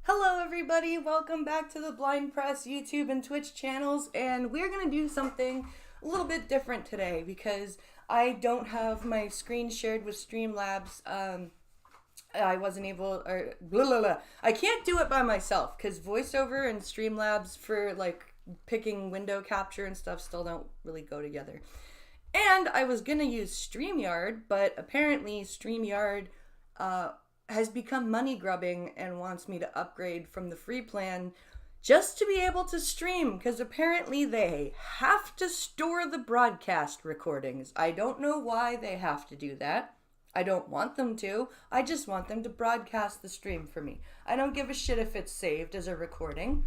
Hello everybody, welcome back to the Blind Press YouTube and Twitch channels, and we're going to do something a little bit different today because I don't have my screen shared with Streamlabs. I wasn't able, or blah, blah, blah. I can't do it by myself because VoiceOver and Streamlabs for like picking window capture and stuff still don't really go together. And I was going to use StreamYard, but apparently StreamYard has become money grubbing and wants me to upgrade from the free plan just to be able to stream, because apparently they have to store the broadcast recordings. I don't know why they have to do that. I don't want them to. I just want them to broadcast the stream for me. I don't give a shit if it's saved as a recording.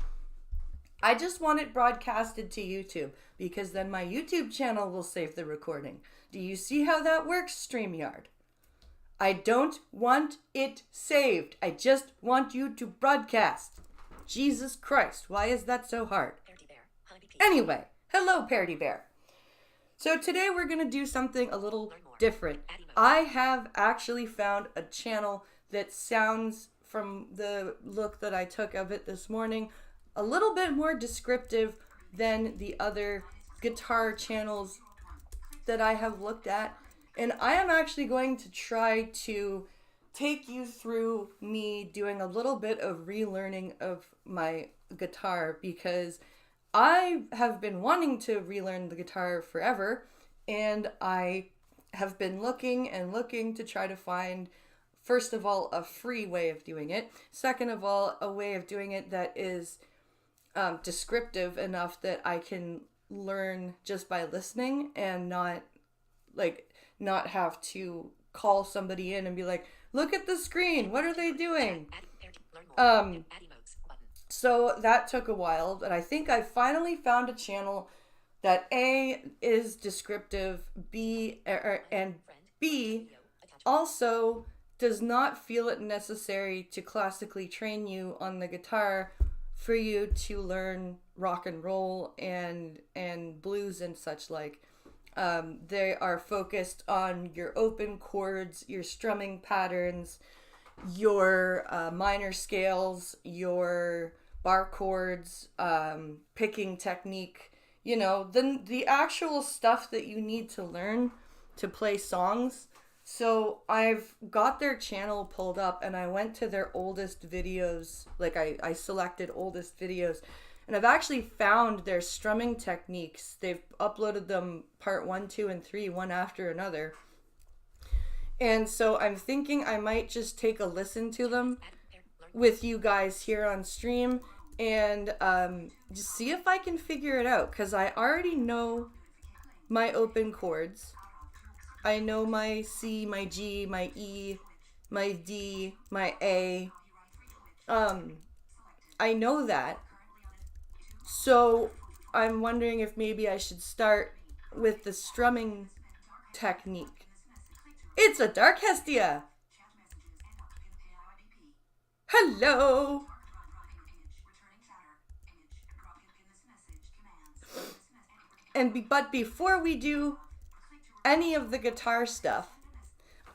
I just want it broadcasted to YouTube because then my YouTube channel will save the recording. Do you see how that works, StreamYard? I don't want it saved. I just want you to broadcast. Jesus Christ, why is that so hard? Anyway, hello Parody Bear. So today we're going to do something a little different. I have actually found a channel that sounds, from the look that I took of it this morning, a little bit more descriptive than the other guitar channels that I have looked at. And I am actually going to try to take you through me doing a little bit of relearning of my guitar, because I have been wanting to relearn the guitar forever, and I have been looking and looking to try to find, first of all, a free way of doing it. Second of all, a way of doing it that is descriptive enough that I can learn just by listening and not have to call somebody in and be like, look at the screen, what are they doing? So that took a while, but I think I finally found a channel that A, is descriptive, and B, also does not feel it necessary to classically train you on the guitar for you to learn rock and roll and blues and such like. They are focused on your open chords, your strumming patterns, your minor scales, your bar chords, picking technique, the actual stuff that you need to learn to play songs. So I've got their channel pulled up and I went to their oldest videos, I selected oldest videos. And I've actually found their strumming techniques. They've uploaded them part 1, 2, and 3, one after another. And so I'm thinking I might just take a listen to them with you guys here on stream and just see if I can figure it out. Because I already know my open chords. I know my C, my G, my E, my D, my A. I know that. So I'm wondering if maybe I should start with the strumming technique. It's a Dark Hestia! Hello! But before we do any of the guitar stuff,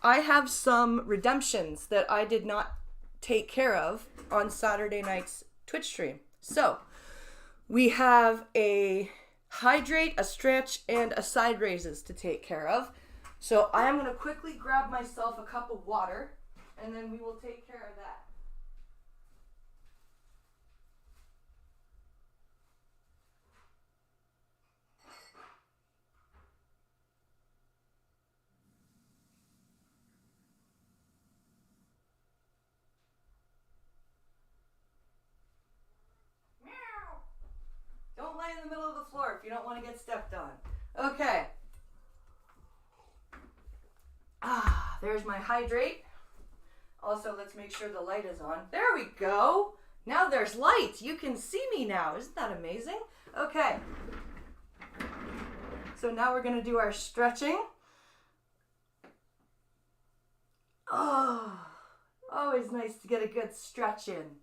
I have some redemptions that I did not take care of on Saturday night's Twitch stream. So we have a hydrate, a stretch, and a side raises to take care of. So I am going to quickly grab myself a cup of water, and then we will take care of that. Don't lay in the middle of the floor if you don't want to get stepped on. Okay. There's my hydrate. Also, let's make sure the light is on. There we go. Now there's light. You can see me now. Isn't that amazing? Okay. So now we're going to do our stretching. Oh, always nice to get a good stretch in.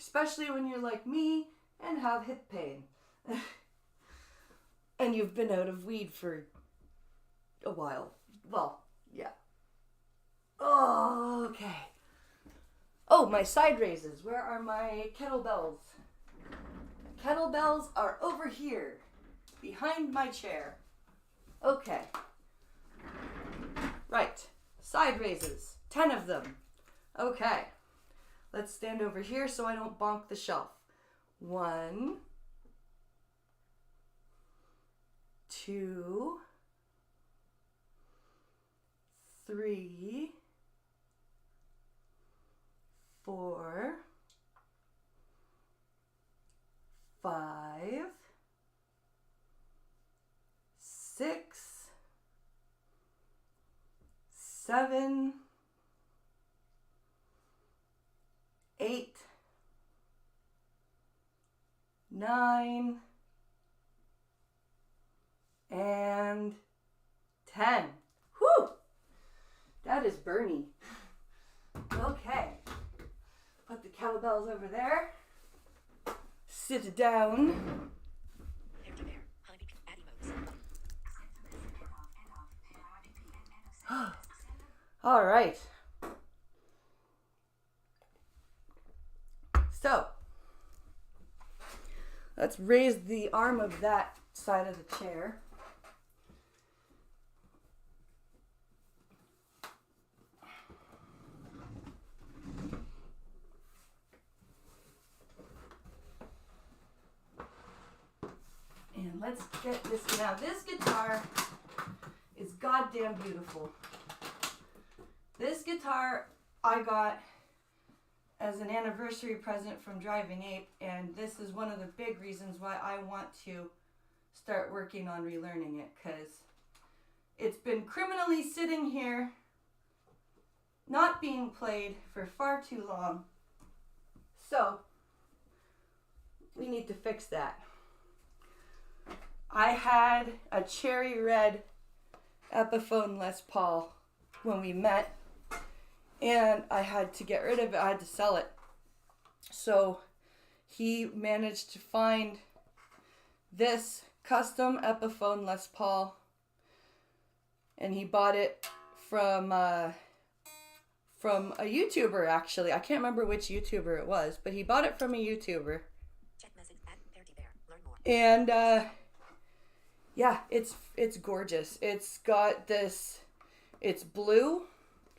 Especially when you're like me and have hip pain. And you've been out of weed for a while. Well, yeah. Oh, okay. Oh, my side raises. Where are my kettlebells? Kettlebells are over here, behind my chair. Okay. Right. Side raises. 10 of them. Okay. Let's stand over here so I don't bonk the shelf. 1, 2, 3, 4, 5, 6, 7, 8, 9, and 10. Whew! That is Bernie. Okay. Put the kettlebells over there. Sit down. All right. So, let's raise the arm of that side of the chair. And let's get this. Now, this guitar is goddamn beautiful. This guitar I got as an anniversary present from Driving Ape, and this is one of the big reasons why I want to start working on relearning it, because it's been criminally sitting here not being played for far too long. So we need to fix that. I had a cherry red Epiphone Les Paul when we met, and I had to get rid of it. I had to sell it. So he managed to find this custom Epiphone Les Paul, and he bought it from a YouTuber, actually. I can't remember which YouTuber it was, but he bought it from a YouTuber. Check message at Bear. Learn more. And yeah, it's gorgeous. It's got this, it's blue.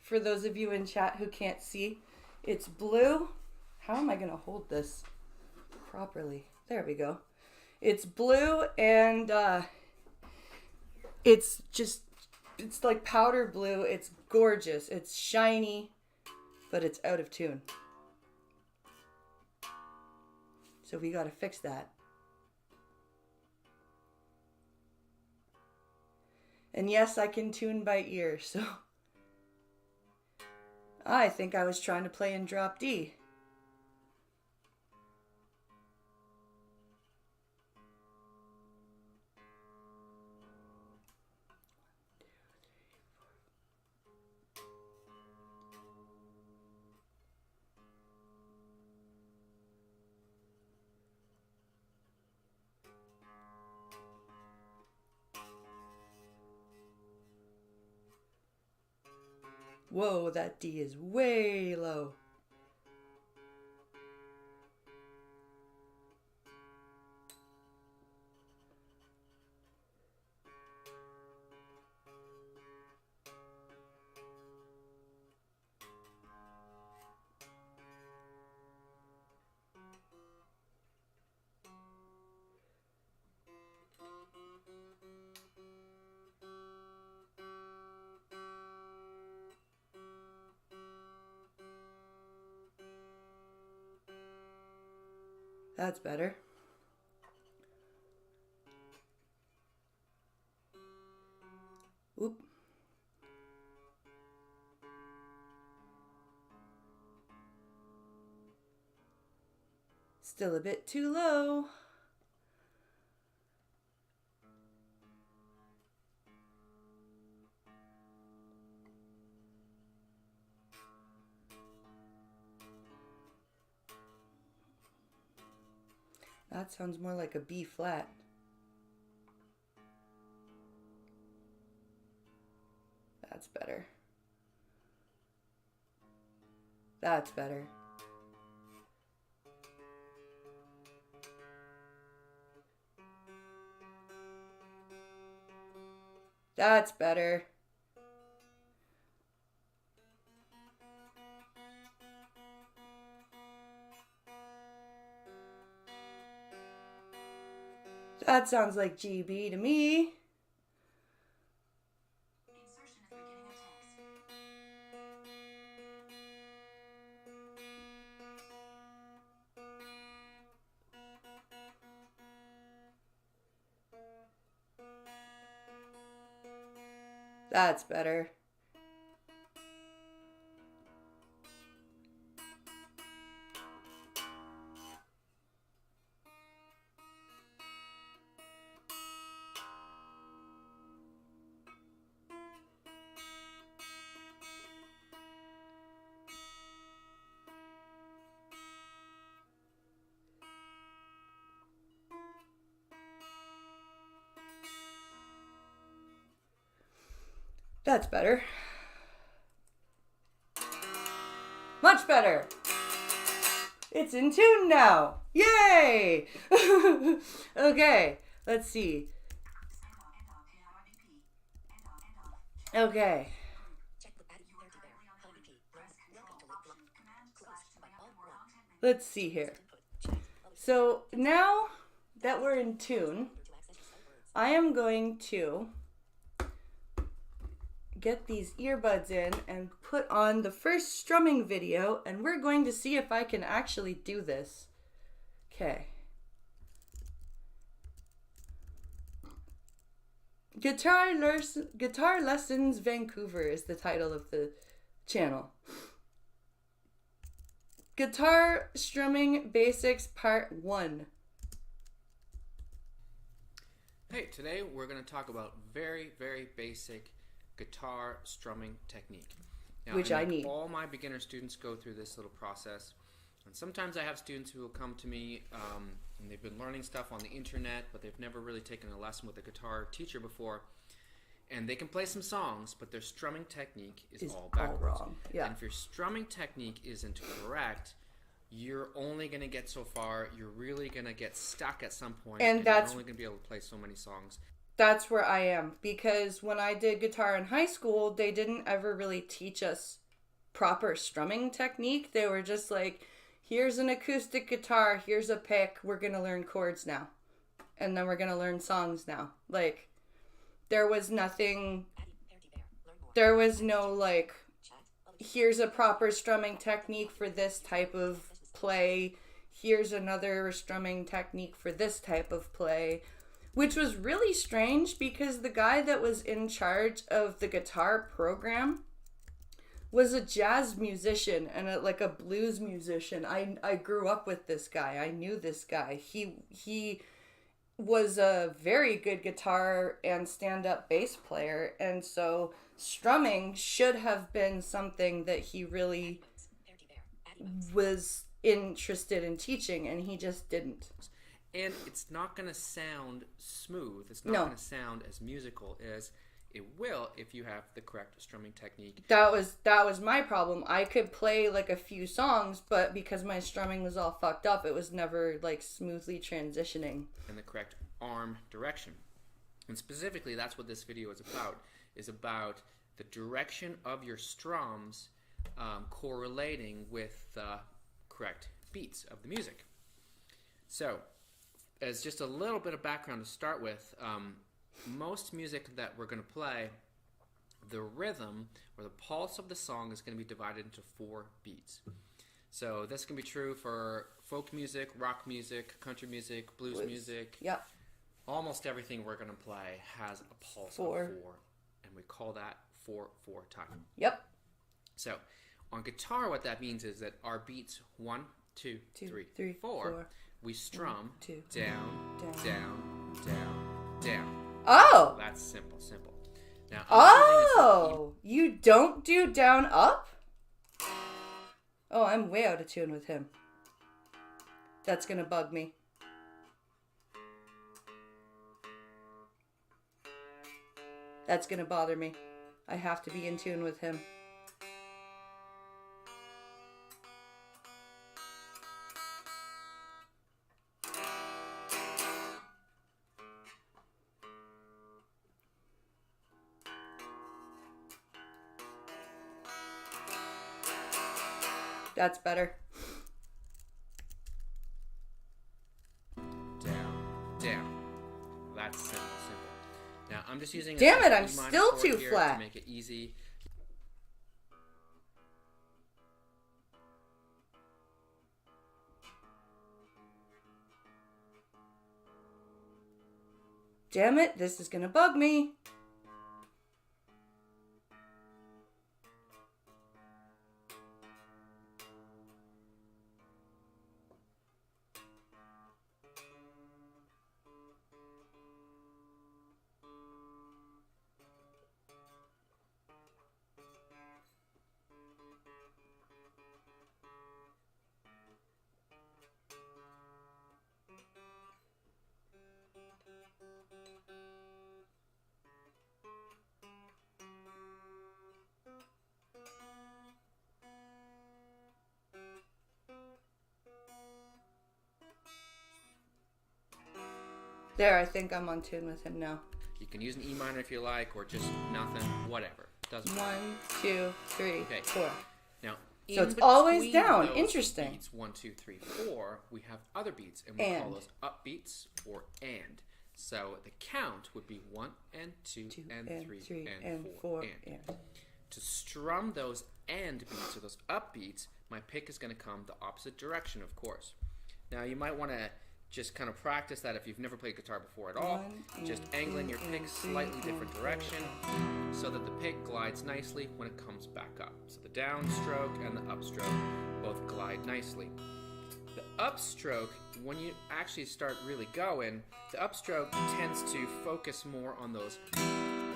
For those of you in chat who can't see, it's blue. How am I going to hold this properly? There we go. It's blue, and it's like powder blue. It's gorgeous. It's shiny, but it's out of tune. So we got to fix that. And yes, I can tune by ear, so I think I was trying to play in drop D. Whoa, that D is way low. That's better. Oop. Still a bit too low. That sounds more like a B flat. That's better. That's better. That's better. That sounds like GB to me. Insertion at the beginning of text. That's better. That's better. Much better. It's in tune now. Yay! Okay, let's see. Okay. Let's see here. So now that we're in tune, I am going to get these earbuds in and put on the first strumming video, and we're going to see if I can actually do this. Okay. Guitar Lessons Vancouver is the title of the channel. Guitar Strumming Basics Part 1. Hey, today we're going to talk about very, very basic guitar strumming technique. Now, Which I need. All my beginner students go through this little process. And sometimes I have students who will come to me and they've been learning stuff on the internet, but they've never really taken a lesson with a guitar teacher before. And they can play some songs, but their strumming technique is all backwards. wrong. Yeah. And if your strumming technique isn't correct, you're only going to get so far. You're really going to get stuck at some point, And you're that's only going to be able to play so many songs. That's where I am, because when I did guitar in high school, they didn't ever really teach us proper strumming technique. They were just like, here's an acoustic guitar, here's a pick, we're going to learn chords now. And then we're going to learn songs now. Like, there was nothing, there was no like, here's a proper strumming technique for this type of play, here's another strumming technique for this type of play. Which was really strange because the guy that was in charge of the guitar program was a jazz musician and like a blues musician. I grew up with this guy. I knew this guy. He was a very good guitar and stand-up bass player, and so strumming should have been something that he really was interested in teaching, and he just didn't. And it's not going to sound smooth. It's not going to sound as musical as it will if you have the correct strumming technique. That was my problem. I could play like a few songs, but because my strumming was all fucked up, it was never like smoothly transitioning. In the correct arm direction. And specifically, that's what this video is about the direction of your strums correlating with the correct beats of the music. So, as just a little bit of background to start with, most music that we're going to play, the rhythm or the pulse of the song is going to be divided into 4 beats. So this can be true for folk music, rock music, country music, blues music. Yep. Almost everything we're going to play has a pulse of 4, and we call that 4/4 time. Yep. So on guitar, what that means is that our beats 1, 2, 3, 4. We strum 1, 2, down, down, down, down. Oh! That's simple. Now, Oh! You don't do down up? Oh, I'm way out of tune with him. That's gonna bug me. That's gonna bother me. I have to be in tune with him. That's better. Down. That's simple. Now I'm just using. Damn it! I'm E minor still chord too here flat. to make it easy. Damn it! This is gonna bug me. There, I think I'm on tune with him now. You can use an E minor if you like, or just nothing, whatever. Doesn't matter. 1, 2, 3, Okay. 4. Now, So in it's always between down. those Interesting. Beats 1, 2, 3, 4. We have other beats, and we call those up beats or and. So the count would be 1 and 2, and 3 and 4 and. To strum those and beats or those up beats, my pick is going to come the opposite direction, of course. Now you might want to just kind of practice that if you've never played guitar before at all. Just angling your pick slightly different direction so that the pick glides nicely when it comes back up. So the downstroke and the upstroke both glide nicely. The upstroke, when you actually start really going, the upstroke tends to focus more on those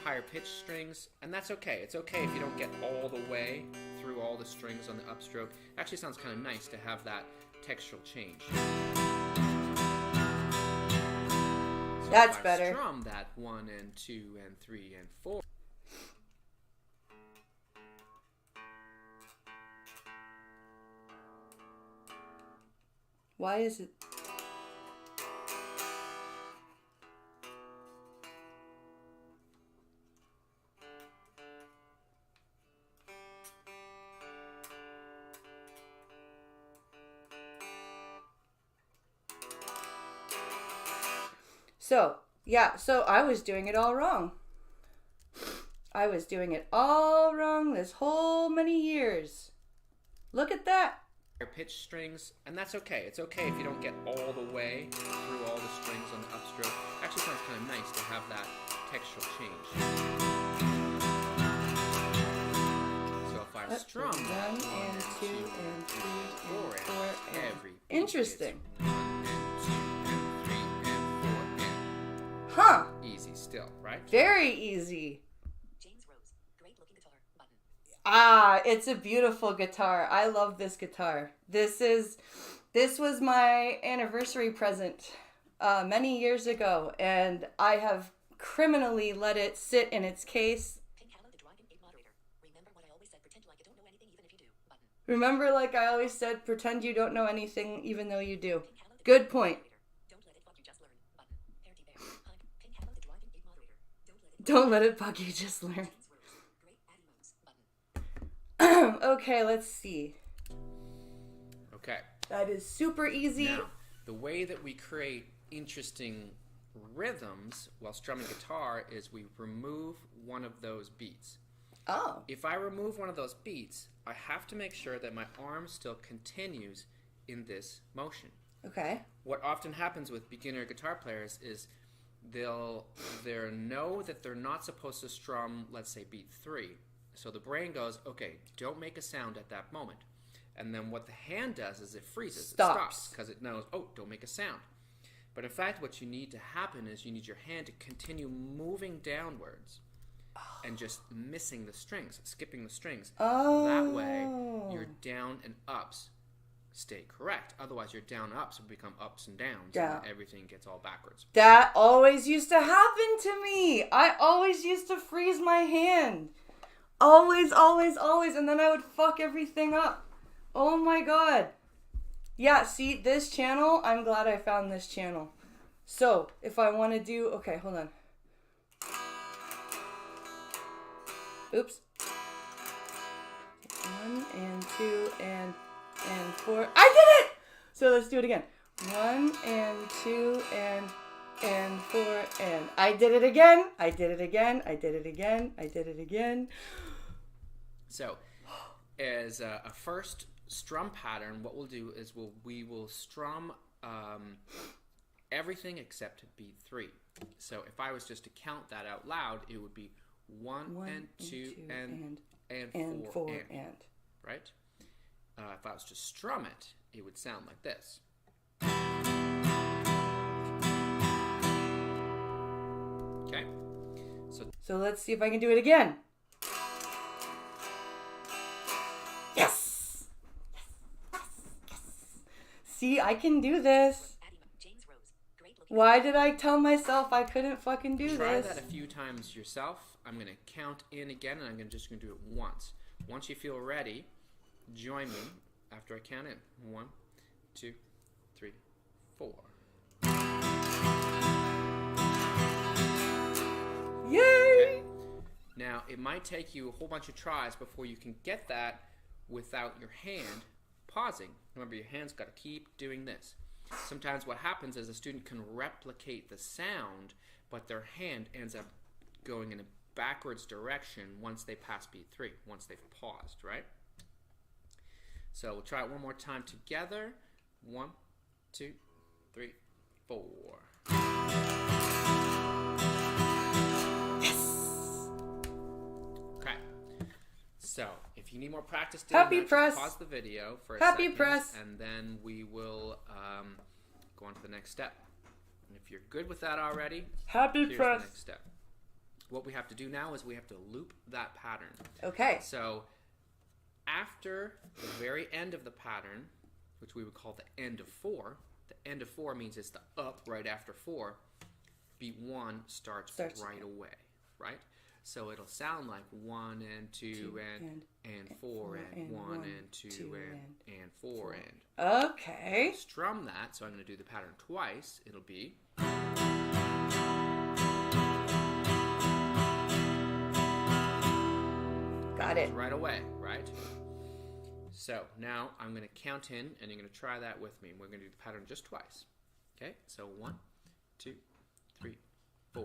higher pitch strings, and that's okay. It's okay if you don't get all the way through all the strings on the upstroke. It actually sounds kind of nice to have that textural change. So That's if I better. strum that 1 and 2 and 3 and 4. Why is it? So, yeah, so I was doing it all wrong. I was doing it all wrong this whole many years. Look at that. Pitch strings, and that's okay. It's okay if you don't get all the way through all the strings on the upstroke. It actually sounds kind of nice to have that textural change. So if I strum that 1 and 2 and 3 and 4 and every beat Interesting. is 1 and 2 and 3 and 4 and Huh. easy still, right? Very easy. James Rose, great looking guitar, button. Ah, it's a beautiful guitar. I love this guitar. This was my anniversary present many years ago, and I have criminally let it sit in its case. Pink Hallow, the Driving Aid Moderator. Remember what I always said, pretend like you don't know anything even if you do, button. Remember, like I always said, pretend you don't know anything even though you do. Pink Hallow, the Good Driving Aid point. Moderator. Don't let it fuck you, just learn, button. Parity Bear. Hunt. Pink Hallow, the Driving Aid Moderator. Don't let it bug you, just learn. James Rose, great Addy Modes, button. Okay, let's see. Okay. That is super easy. Now, the way that we create interesting rhythms while strumming guitar is we remove one of those beats. Oh. If I remove one of those beats, I have to make sure that my arm still continues in this motion. Okay. What often happens with beginner guitar players is they'll know that they're not supposed to strum, let's say, beat 3. So the brain goes, okay, don't make a sound at that moment. And then what the hand does is it freezes. It stops because it knows, oh, don't make a sound. But in fact, what you need to happen is you need your hand to continue moving downwards and just missing the strings, skipping the strings. Oh. That way, your down and ups stay correct. Otherwise, your down and ups will become ups and downs, Yeah. and everything gets all backwards. That always used to happen to me. I always used to freeze my hand. Always, always, always. And then I would fuck everything up. Oh my god. Yeah, see, this channel, I'm glad I found this channel. So, if I want to do... Okay, hold on. Oops. 1 and 2 and 4. I did it! So let's do it again. 1 and 2 and 4 and I did it again. I did it again. I did it again. I did it again. So, as a first strum pattern, what we'll do is we will strum everything except beat 3. So if I was just to count that out loud, it would be 1 and 2 and 4 and. Right? If I was to strum it, it would sound like this. Okay? So let's see if I can do it again. Yes! See, I can do this. Why did I tell myself I couldn't fucking do Try this? that a few times yourself. I'm going to count in again, and I'm just going to do it once. Once you feel ready, join me after I count in. 1, 2, 3, 4. Yay! Okay. Now, it might take you a whole bunch of tries before you can get that without your hand pausing. Remember, your hand's got to keep doing this. Sometimes what happens is a student can replicate the sound, but their hand ends up going in a backwards direction once they pass beat 3, once they've paused, right? So we'll try it one more time together. 1, 2, 3, 4. Yes! Okay. So if you need more practice doing Happy that, press. just pause the video for a Happy second, press. and then we will go on to the next step. And if you're good with that already, Happy here's press. the next step. What we have to do now is we have to loop that pattern. Okay. So after the very end of the pattern, which we would call the end of 4, the end of 4 means it's the up right after 4, beat 1 starts right away, right? So it'll sound like 1 and 2 and 4 and 1 and 2 and 4 and. Okay. Strum that, so I'm going to do the pattern twice. It'll be. Got it. Right away, right? So now I'm going to count in, and you're going to try that with me. We're going to do the pattern just twice. Okay, so 1, 2, 3, 4.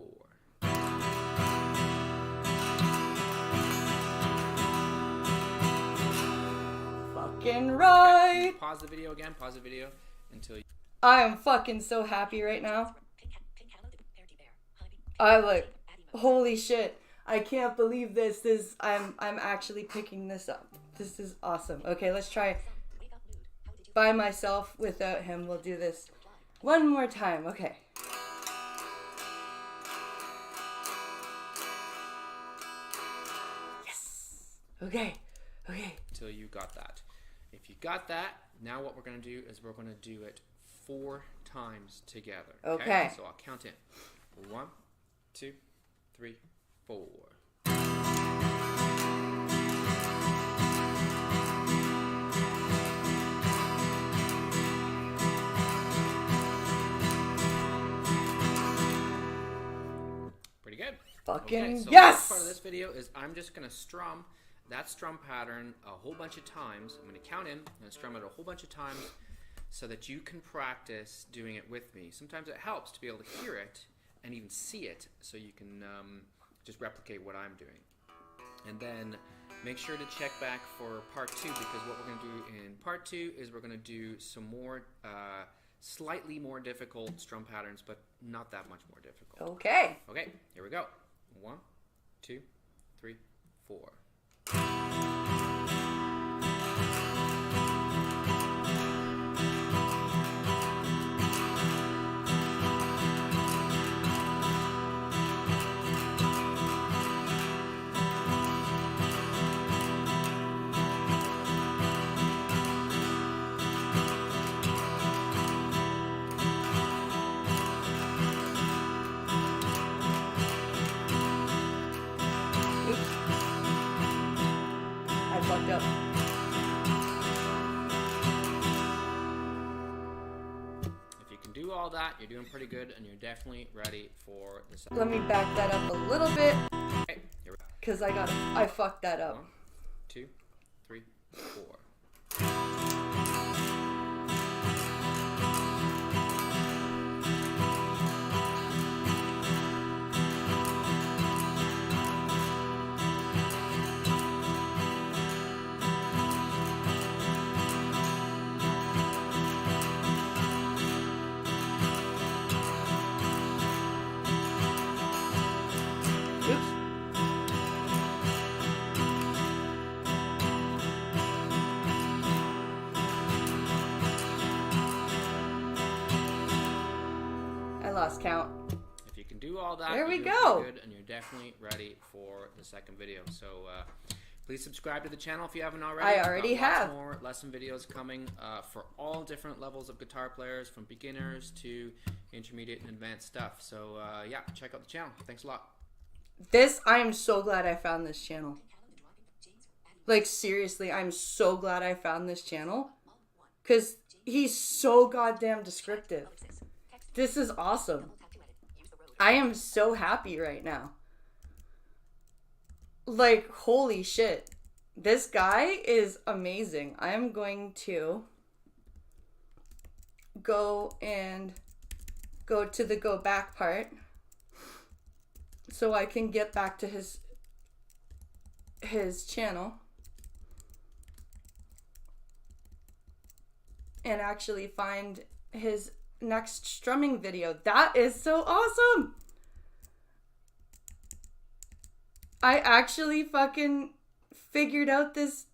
Fucking right. Pause the video again. Pause the video until you. I am fucking so happy right now. I like, holy shit. I can't believe this. I'm actually picking this up. This is awesome. Okay, let's try by myself without him. We'll do this one more time. Okay. Yes. Okay. Okay. Until you got that. If you got that, now what we're going to do is we're going to do it 4 times together. Okay. So I'll count in. 1, 2, 3, 4. Pretty good. Fucking okay, so yes! The next part of this video is I'm just going to strum that strum pattern a whole bunch of times. I'm going to count in and strum it a whole bunch of times so that you can practice doing it with me. Sometimes it helps to be able to hear it and even see it so you can just replicate what I'm doing. And then make sure to check back for part 2, because what we're going to do in part 2 is we're going to do some more slightly more difficult strum patterns, but not that much more difficult. Okay. Okay, here we go. 1, 2, 3, 4. I fucked up. If you can do all that, you're doing pretty good, and you're definitely ready for the second. Let me back that up a little bit, Okay, here we go. because I fucked that up. 1, 2, 3, 4. lost count. If you can do all that, There we you're doing go. pretty good, and you're definitely ready for the second video. So please subscribe to the channel if you haven't already. I We've got already lots have. more lesson videos coming for all different levels of guitar players, from beginners to intermediate and advanced stuff. So yeah, check out the channel. Thanks a lot. I am so glad I found this channel. Like, seriously, I'm so glad I found this channel. Because he's so goddamn descriptive. This is awesome. I am so happy right now. Like, holy shit. This guy is amazing. I am going to go to the go back part so I can get back to his channel and actually find his next strumming video. That is so awesome. I actually fucking figured out this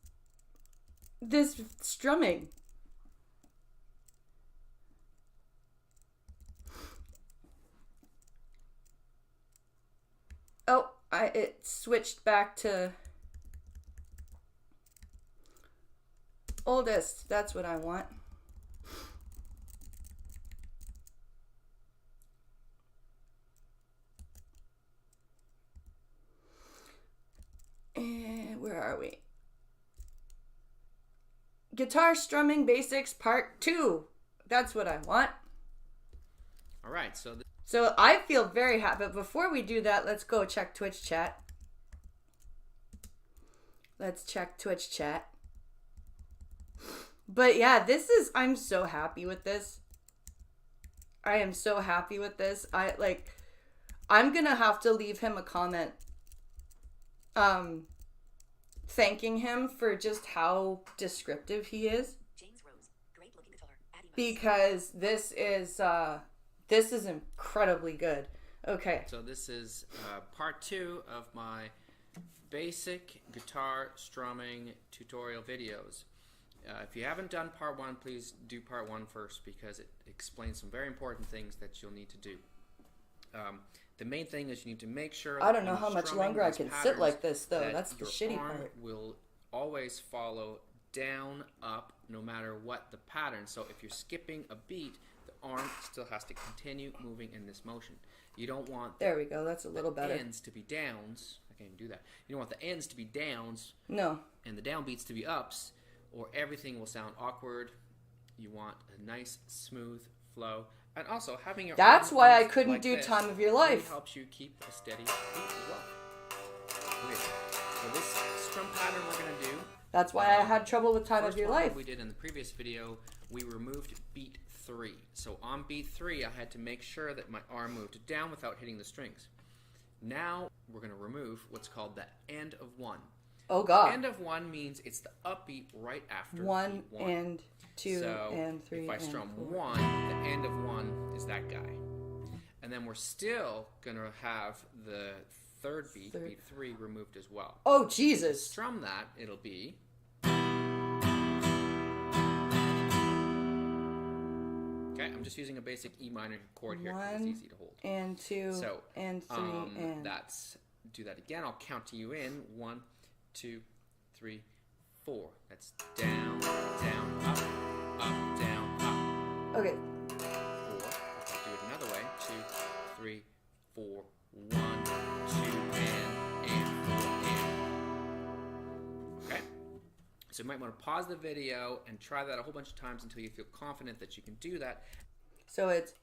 strumming. Oh, it switched back to oldest. That's what I want. And where are we? Guitar strumming basics part 2. That's what I want. All right, so I feel very happy. But before we do that, let's go check Twitch chat. Let's check Twitch chat. But yeah, I'm so happy with this. I am so happy with this. I'm gonna have to leave him a comment thanking him for just how descriptive he is. James Rose, great looking guitar. Because this is incredibly good. Okay. So this is part 2 of my basic guitar strumming tutorial videos. If you haven't done part 1, please do part 1 first, because it explains some very important things that you'll need to do. The main thing is you need to make sure I don't know how much longer I can sit like this, though. that That's the your shitty arm part. will always follow down, up, no matter what the pattern. So if you're skipping a beat, the arm still has to continue moving in this motion. You don't want There we go. That's a little the better. ends to be downs. I can't even do that. You don't want the ends to be downs No. and the downbeats to be ups, or everything will sound awkward. You want a nice, smooth flow. And also, having your That's arm why I move couldn't like do this Time of Your really Life. helps you keep a steady beat as well. Okay, so this strum pattern we're going to do. That's why I had trouble with Time of First Your one Life. we did in the previous video, we removed beat 3. So on beat 3, I had to make sure that my arm moved down without hitting the strings. Now we're going to remove what's called the end of 1. Oh God. End of 1 means it's the upbeat right after 1 beat 1. and 2 So and 3 if I and strum 4. 1, the end of 1 is that guy. And then we're still going to have the third beat, beat 3, removed as well. Oh Jesus. Strum that, it'll be... Okay, I'm just using a basic E minor chord here because it's 1 easy to hold. and 2 So, and 3 and do that again. I'll count to you in. 1, 2, 3, 4. That's down, down, up, down, up. Okay. 4. I'll do it another way. 2, 3, 4, 1, 2, and 4, and. Okay. So you might want to pause the video and try that a whole bunch of times until you feel confident that you can do that. So it's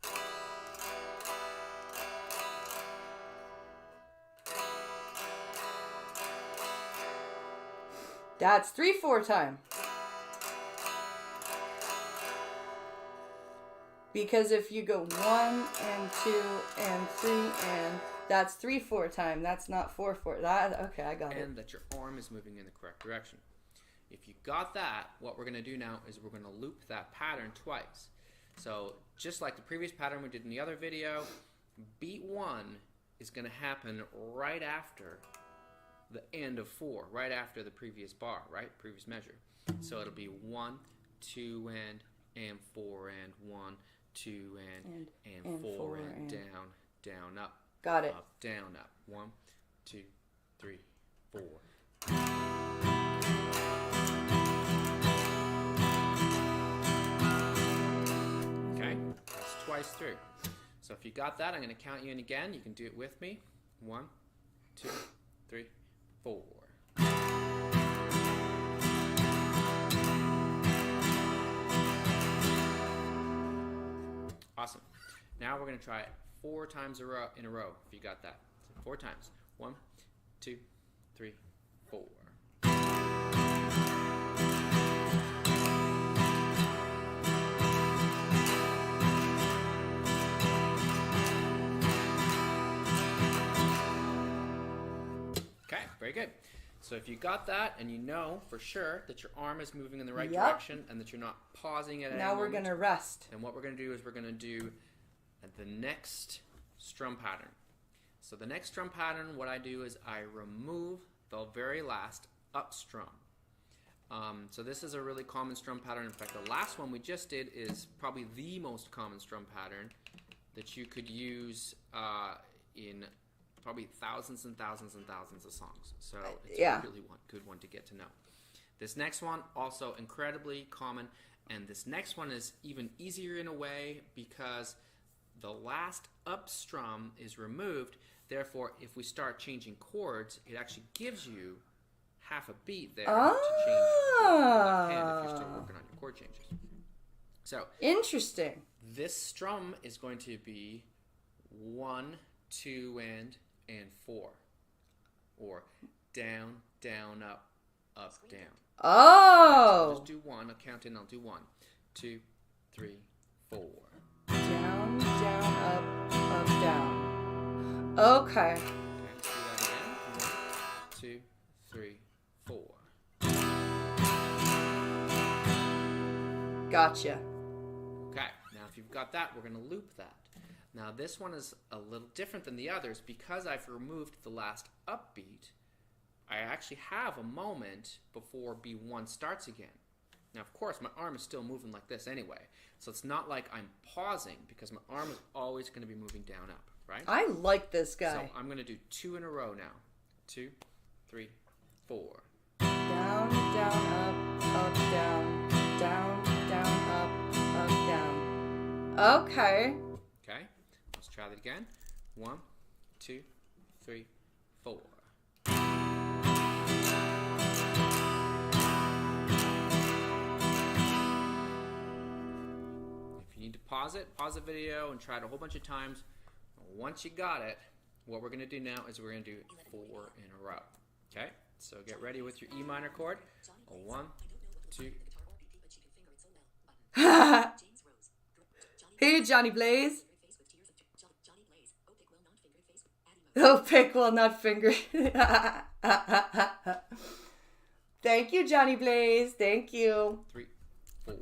that's 3/4 time. Because if you go 1 and 2 and 3 and that's 3/4 time. That's not 4/4. That okay, I got it. And that your arm is moving in the correct direction. If you got that, what we're going to do now is we're going to loop that pattern twice. So just like the previous pattern we did in the other video, beat 1 is going to happen right after the end of 4, right after the previous bar, right? Previous measure. So it'll be 1, 2, and 4, and 1, 2 and and 4 4 and and- down, down, up. Got it. Up, down, up. 1, 2, 3, 4. Okay, that's twice through. So if you got that, I'm going to count you in again. You can do it with me. 1, 2, 3, 4. Awesome. Now we're going to try it 4 times in a row, if you got that. So 4 times. 1, 2, 3, 4. Okay, very good. So if you got that and you know for sure that your arm is moving in the right Yep. direction and that you're not pausing at any Now we're moment, gonna rest. then what we're going to do is we're going to do the next strum pattern. So the next strum pattern, what I do is I remove the very last up strum. So this is a really common strum pattern. In fact, the last one we just did is probably the most common strum pattern that you could use in probably thousands and thousands and thousands of songs. So it's yeah. a really good one to get to know. This next one, also incredibly common, and this next one is even easier in a way because the last up strum is removed. Therefore, if we start changing chords, it actually gives you half a beat there to change the left hand if you're still working on your chord changes. So Interesting. this strum is going to be 1, 2, and 4, or down, down, up, down. Oh. So just do 1. I'll count in. I'll do 1, 2, 3, 4. Down, down, up, down. Okay. Okay, let's do that again. 1, 2, 3, 4. Gotcha. Okay, now if you've got that, we're going to loop that. Now this one is a little different than the others because I've removed the last upbeat. I actually have a moment before B1 starts again. Now of course my arm is still moving like this anyway, so it's not like I'm pausing because my arm is always going to be moving down up, right? I like this guy. So I'm going to do 2 in a row now. 2, 3, 4. Down, down, up, down. Down, down, up, down. Okay. Okay, let's try that again. 1, 2, 3, 4. If you need to pause the video and try it a whole bunch of times. Once you got it, what we're going to do now is we're going to do 4 in a row. Okay, so get ready with your E minor chord. A 1, 2. Hey, Johnny Blaze. Oh, pick will not finger. Thank you, Johnny Blaze. Thank you. 3, 4.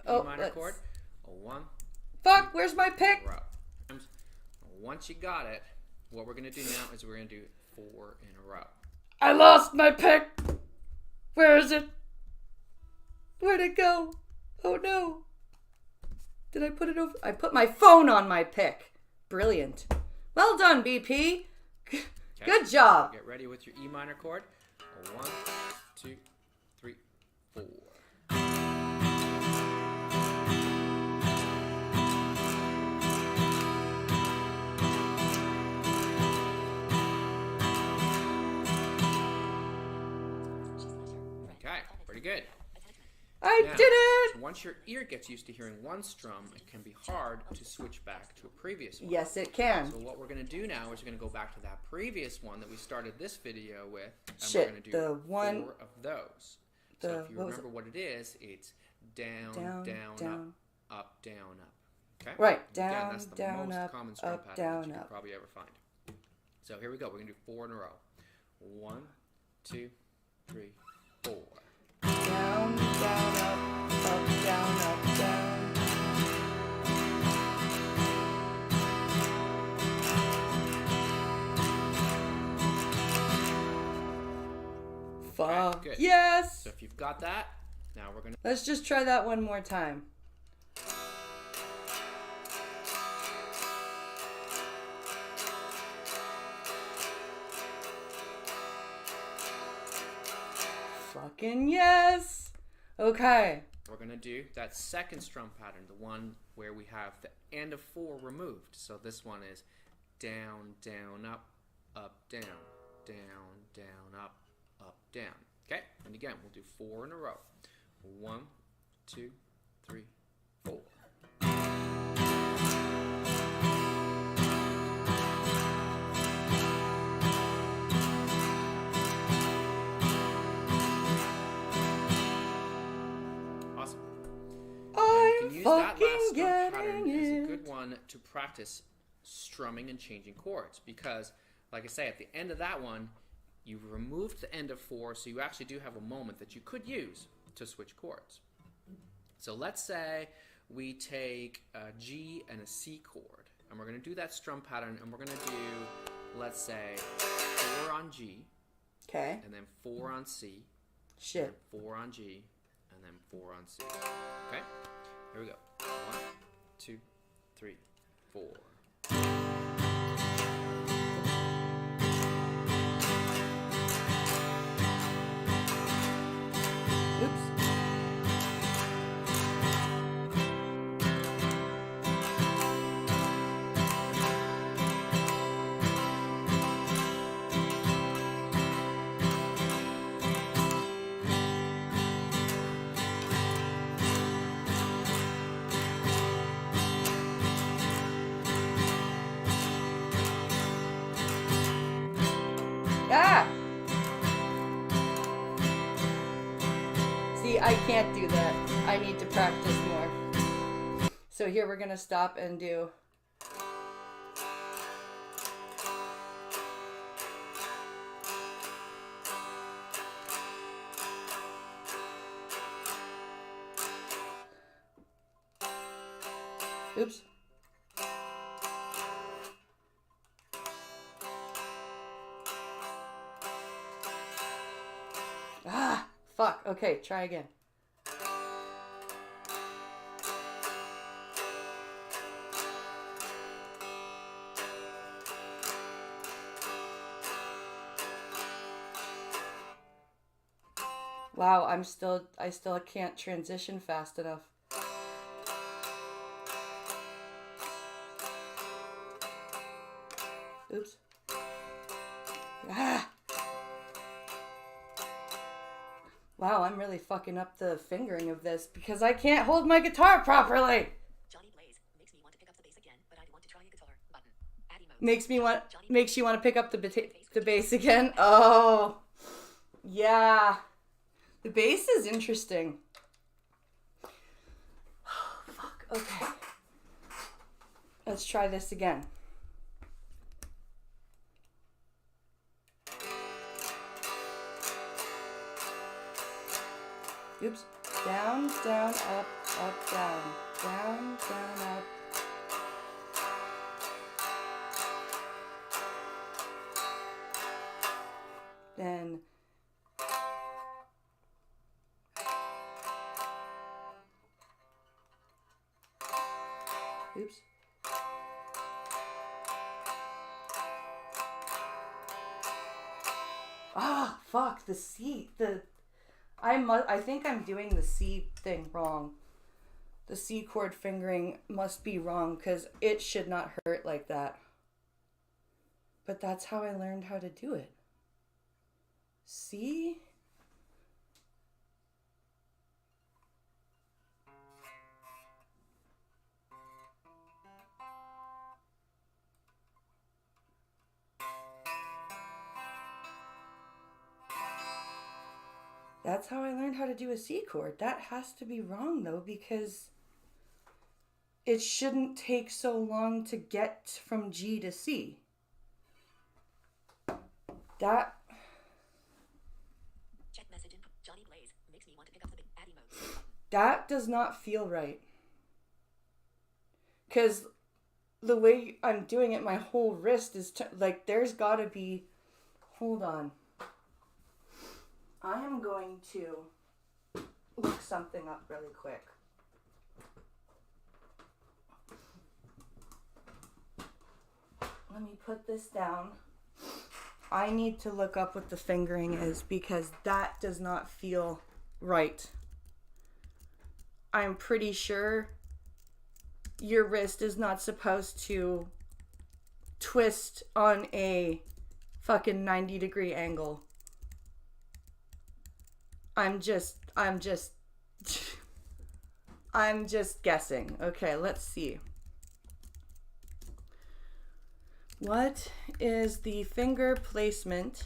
Oh, E minor chord. A 1. Fuck, where's my pick? Row. Once you got it, what we're going to do now is we're going to do 4 in a row. I lost my pick. Where is it? Where'd it go? Oh no. Did I put it over? I put my phone on my pick. Brilliant. Well done, BP. Good job. So get ready with your E minor chord. A 1, 2, 3, 4. Okay, pretty good. I Now, did it. Once your ear gets used to hearing one strum, it can be hard to switch back to a previous one. Yes, it can. So what we're going to do now is we're going to go back to that previous one that we started this video with, and Shit, we're going to do the one- 4 of those. the- So if you what was remember what it is, it's down, Down, down, down. up, down, up. Okay? Right, And again, down, that's the down, most up, common strum up, pattern down, that you could up. probably ever find. So here we go. We're going to do 4 in a row. 1, 2, 3, 4. Down, down, up, down, down. Fuck. good. Yes. So if you've got that, now we're going to... Let's just try that one more time. Fucking yes. Okay. We're going to do that second strum pattern, the one where we have the end of 4 removed. So this one is down, down, up, down, down, down, up, down. Okay? And again, we'll do 4 in a row. 1, 2, 3, 4. Awesome. And you can use that last strum pattern as a good one to practice strumming and changing chords, because, like I say, at the end of that one, you've removed the end of 4, so you actually do have a moment that you could use to switch chords. So let's say we take a G and a C chord, and we're going to do that strum pattern, and we're going to do, let's say, 4 on G, Okay. and then 4 on C, Shit. 4 on G, and then 4 on C. Okay? Here we go. 1, 2, 3, 4. Oops. Ah! See, I can't do that. I need to practice more. So here we're gonna stop and do. Oops. Ah, fuck. Okay, try again. Wow, I still can't transition fast enough. Oops. Ah. Wow, I'm really fucking up the fingering of this because I can't hold my guitar properly. Johnny Blaze makes me want to pick up the bass again, but I want to try a guitar button. Add emotes. Makes you want to pick up the bass again. Oh, yeah. The bass is interesting. Oh, fuck. Okay. Let's try this again. Oops. Down, down, up, down. Down, down, up. Then oops. Ah, fuck, the C. I think I'm doing the C thing wrong. The C chord fingering must be wrong because it should not hurt like that. But that's how I learned how to do it. C? That's how I learned how to do a C chord. That has to be wrong though, because it shouldn't take so long to get from G to C. That Check message input. Johnny Blaze makes me want to pick up the add emotes. that does not feel right. Because the way I'm doing it, my whole wrist is like, there's gotta be, hold on. I am going to look something up really quick. Let me put this down. I need to look up what the fingering is because that does not feel right. I'm pretty sure your wrist is not supposed to twist on a fucking 90-degree angle. I'm just guessing. Okay, let's see. What is the finger placement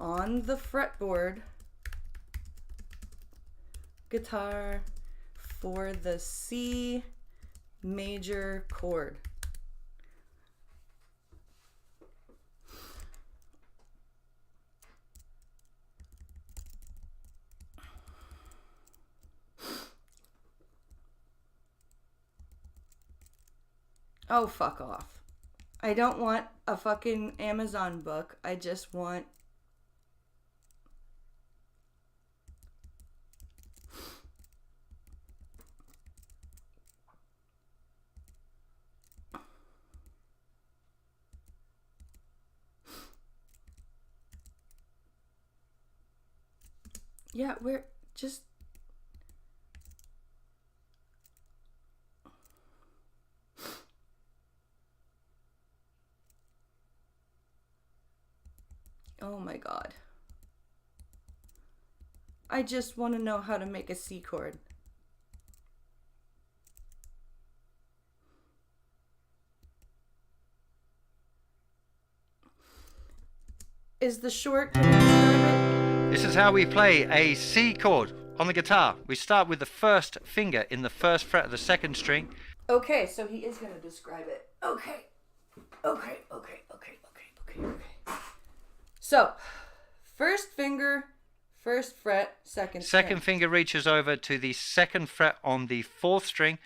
on the fretboard guitar for the C major chord? Oh, fuck off. I don't want a fucking Amazon book. I just want... Yeah, we're just... Oh my god. I just want to know how to make a C chord. Is the short... Can you describe it? This is how we play a C chord on the guitar. We start with the first finger in the first fret of the second string. Okay, so he is going to describe it. Okay. So, first finger, first fret, second Second string. finger reaches over to the second fret on the fourth string.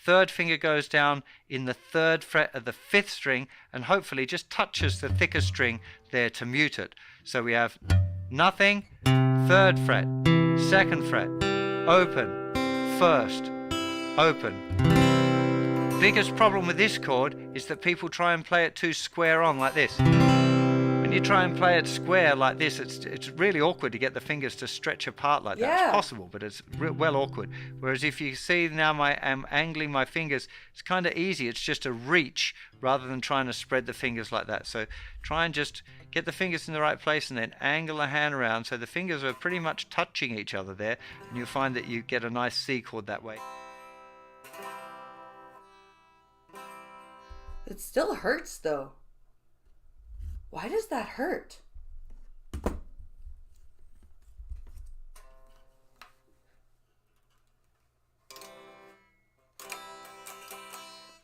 Third finger goes down in the third fret of the fifth string and hopefully just touches the thicker string there to mute it. So we have nothing, third fret, second fret, open, first, open. Biggest problem with this chord is that people try and play it too square on like this. When you try and play it square like this, it's really awkward to get the fingers to stretch apart like that. Yeah. It's possible, but it's well awkward. Whereas if you see now I'm angling my fingers, it's kind of easy. It's just a reach rather than trying to spread the fingers like that. So try and just get the fingers in the right place and then angle the hand around so the fingers are pretty much touching each other there, and you'll find that you get a nice C chord that way. It still hurts though. Why does that hurt?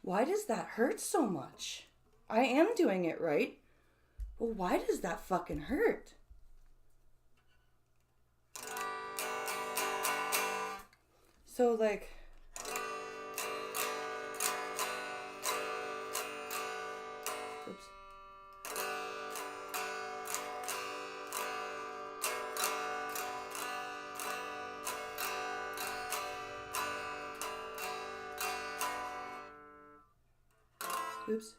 Why does that hurt so much? I am doing it right. But why does that fucking hurt? So like... Oops. Oops.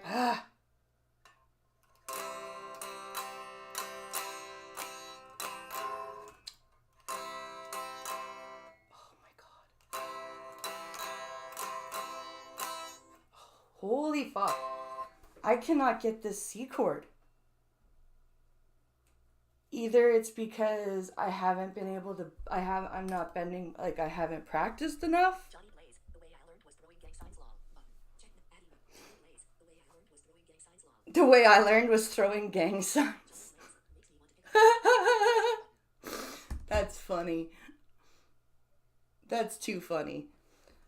Ah. Oh my god. Holy fuck. I cannot get this C chord. Either it's because I haven't been able to, I'm not bending, like I haven't practiced enough. Johnny Blaze, the way I learned was throwing gang signs long. Check the adding. Johnny Blaze, the way I learned was throwing gang signs long. The way I learned was throwing gang signs. Makes me want to pick up. That's funny. That's too funny.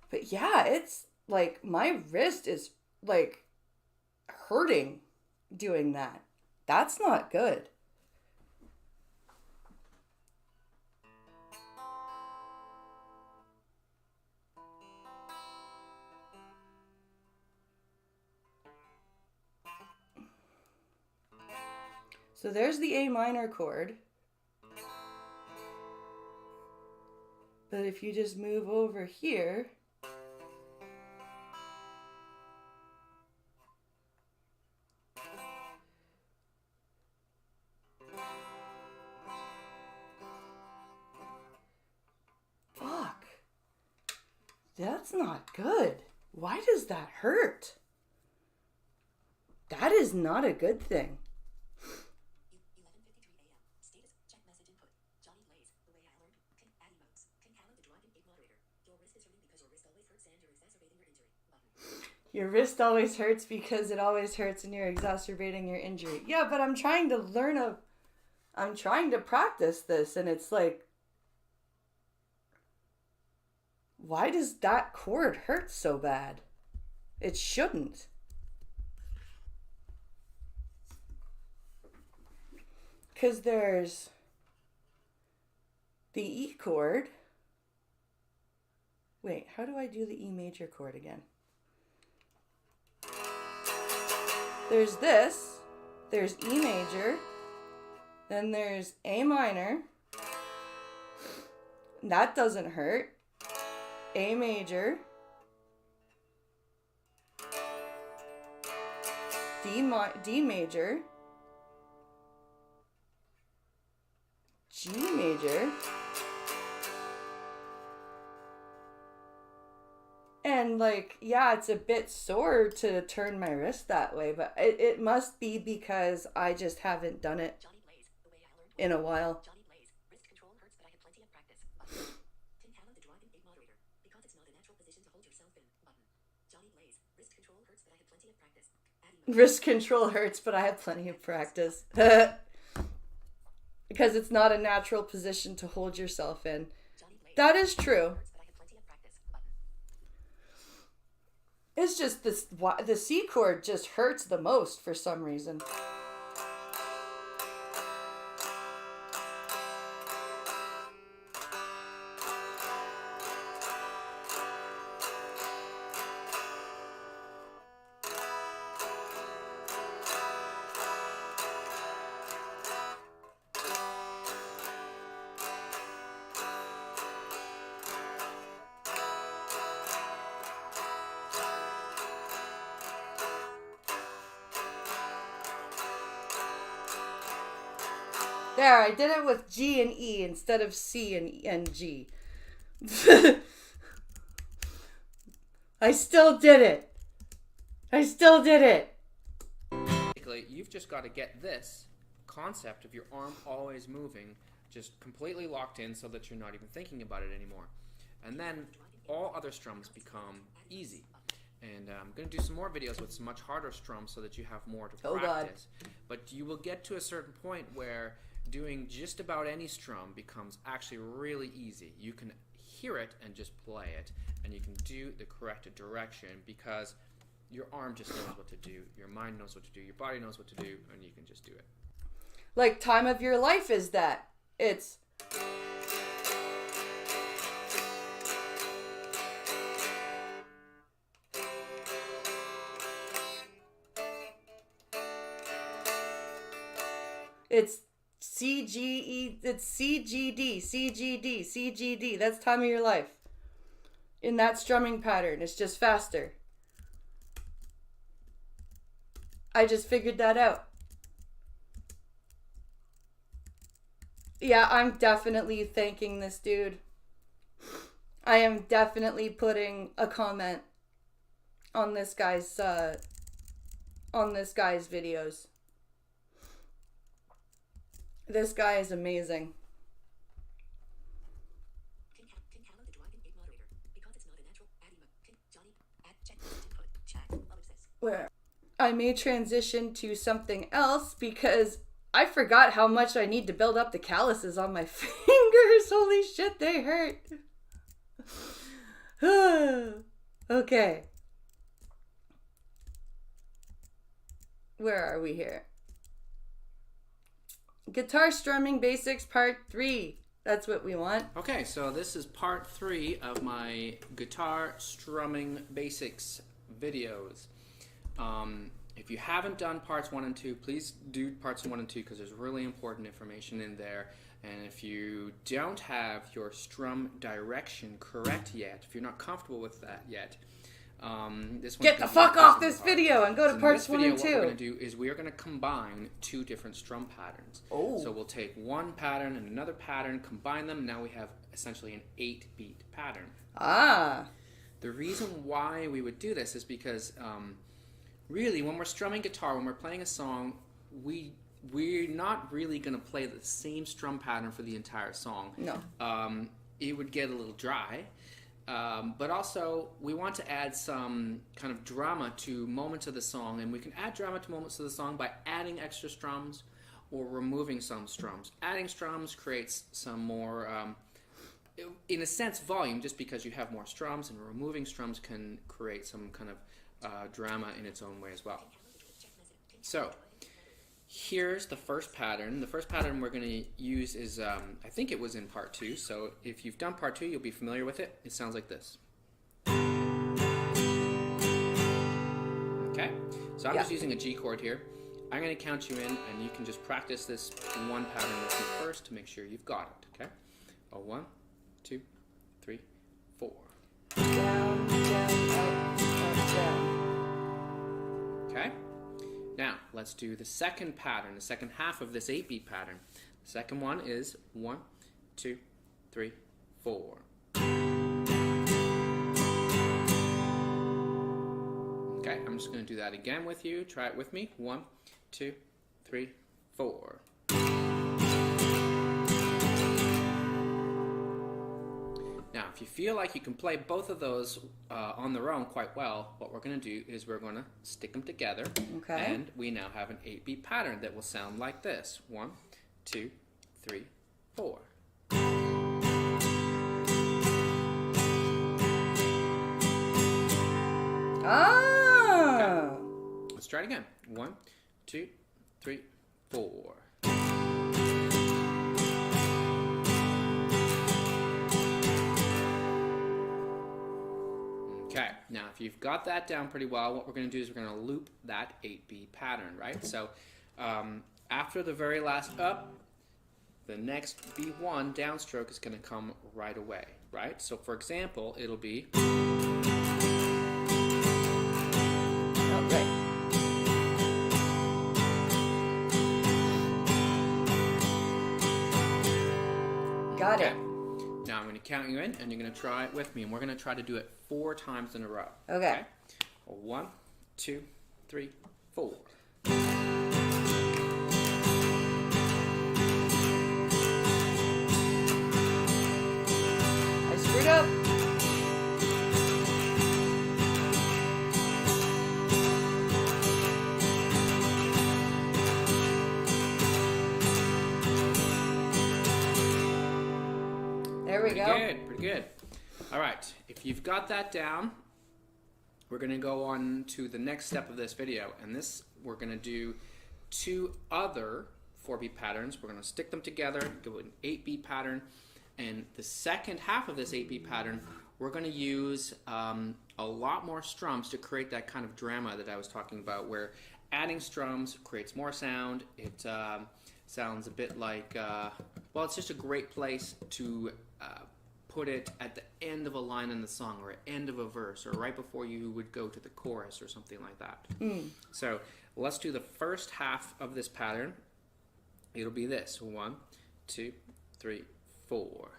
But yeah, it's like my wrist is like hurting doing that. That's not good. So there's the A minor chord. But if you just move over here, That's not good. Why does that hurt? That is not a good thing. 11:53 a.m. Status. Check message input. Johnny Blaze. The way I learned. Can add emotes. Can count the dragon egg moderator. Your wrist is hurting because your wrist always hurts and you're exacerbating your injury. Button. Your wrist always hurts because it always hurts and you're exacerbating your injury. Yeah, but I'm trying to I'm trying to practice this, and it's like, why does that chord hurt so bad? It shouldn't. Because there's the E chord. Wait, how do I do the E major chord again? There's this. There's E major. Then there's A minor. That doesn't hurt. A major. D major. G major. And like, yeah, it's a bit sore to turn my wrist that way, but it must be because I just haven't done it Johnny Blaze. The way I learned. in a while. Johnny Blaze. Wrist control hurts, but I had plenty of practice. Button. Can count the dragon egg moderator. Because it's not a natural position to hold yourself in. Button. Johnny Blaze. Wrist control hurts, but I had plenty of practice. Add emotes. Wrist control hurts, but I have plenty of practice. Because it's not a natural position to hold yourself in. Johnny Blaze. That is true. Hurts, but I had plenty of practice. Button. It's just the C chord just hurts the most for some reason. There, I did it with G and E instead of C and G. I still did it. I still did it. Basically, you've just got to get this concept of your arm always moving just completely locked in so that you're not even thinking about it anymore. And then all other strums become easy. And I'm going to do some more videos with some much harder strums so that you have more to Oh, God. practice. But you will get to a certain point where doing just about any strum becomes actually really easy. You can hear it and just play it, and you can do the correct direction because your arm just knows what to do, your mind knows what to do, your body knows what to do, and you can just do it. Like, time of your life is that. It's... It's CGE, it's CGD, CGD, CGD. That's time of your life. In that strumming pattern, it's just faster. I just figured that out. Yeah, I'm definitely thanking this dude. I am definitely putting a comment on this guy's videos. This guy is amazing. Can count the dragon egg moderator. Because it's not a natural. Add emote. Can Johnny add check message input. Chat. Ellipsis. Where I may transition to something else because I forgot how much I need to build up the calluses on my fingers. Holy shit, they hurt. Okay. Where are we here? Guitar strumming basics part 3. That's what we want. Okay, so this is part 3 of my guitar strumming basics videos. If you haven't done parts 1 and 2, please do parts 1 and 2 because there's really important information in there. And if you don't have your strum direction correct yet, if you're not comfortable with that yet, this Get the fuck off this video and go to So in parts this 1 video, and what we're 2. going to do is we are going to combine 2 different strum patterns. Oh. So we'll take one pattern and another pattern, combine them. Now we have essentially an 8-beat pattern. Ah. The reason why we would do this is because really when we're strumming guitar, when we're playing a song, we're not really going to play the same strum pattern for the entire song. No. It would get a little dry. But also, we want to add some kind of drama to moments of the song, and we can add drama to moments of the song by adding extra strums or removing some strums. Adding strums creates some more, in a sense, volume, just because you have more strums, and removing strums can create some kind of drama in its own way as well. So, here's the first pattern. The first pattern we're going to use is, I think it was in part 2, so if you've done part 2, you'll be familiar with it. It sounds like this. Okay, so I'm just using a G chord here. I'm going to count you in, and you can just practice this one pattern with me first to make sure you've got it, okay? 1, 2, 3, 4. Down, down, up, down. Okay? Now, let's do the second pattern, the second half of this 8-beat pattern. The second one is 1, 2, 3, 4. Okay, I'm just going to do that again with you. Try it with me. 1, 2, 3, 4. Now, if you feel like you can play both of those on their own quite well, what we're going to do is we're going to stick them together. Okay. And we now have an 8-beat pattern that will sound like this. 1, 2, 3, 4. Ah! Okay. Let's try it again. 1, 2, 3, 4. Okay, now if you've got that down pretty well, what we're going to do is we're going to loop that 8-beat pattern, right? So after the very last up, the next B1 downstroke is going to come right away, right? So for example, it'll be... Okay. Got it. Now I'm going to count you in, and you're going to try it with me, and we're going to try to do it 4 times in a row. Okay. 1, 2, 3, 4. I screwed up. There we go. Pretty good. All right, if you've got that down, we're going to go on to the next step of this video, and this we're going to do 2 other 4-beat patterns. We're going to stick them together, do an 8-beat pattern, and the second half of this 8-beat pattern, we're going to use a lot more strums to create that kind of drama that I was talking about, where adding strums creates more sound. It sounds a bit like, well, it's just a great place to put it at the end of a line in the song, or end of a verse, or right before you would go to the chorus or something like that. So let's do the first half of this pattern. It'll be this. 1, 2, 3, 4.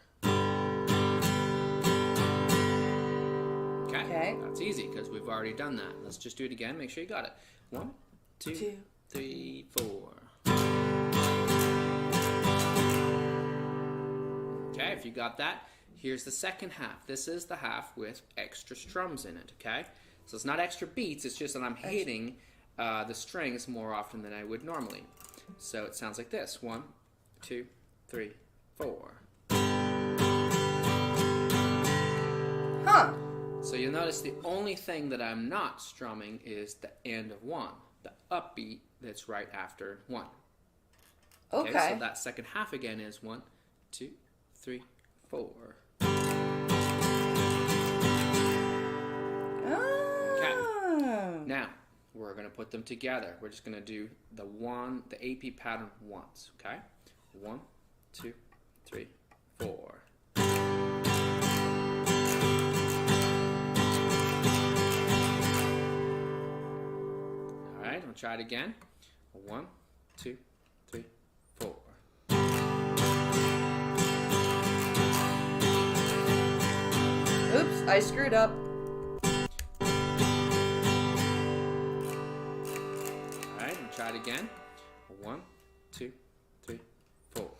Okay. That's easy because we've already done that. Let's just do it again. Make sure you got it. 1, 2, 3, 4. Okay, if you got that, here's the second half. This is the half with extra strums in it, okay? So it's not extra beats, it's just that I'm hitting the strings more often than I would normally. So it sounds like this. 1, 2, 3, 4. Huh. So you'll notice the only thing that I'm not strumming is the end of 1, the upbeat that's right after 1. Okay. So that second half again is 1, 2, 3, 4. Okay. Now we're going to put them together. We're just going to do the 8-beat pattern once. Okay. 1, 2, 3, 4. All right. We'll try it again. 1, 2, 3, 4. Oops, I screwed up. again. 1, 2, 3, 4.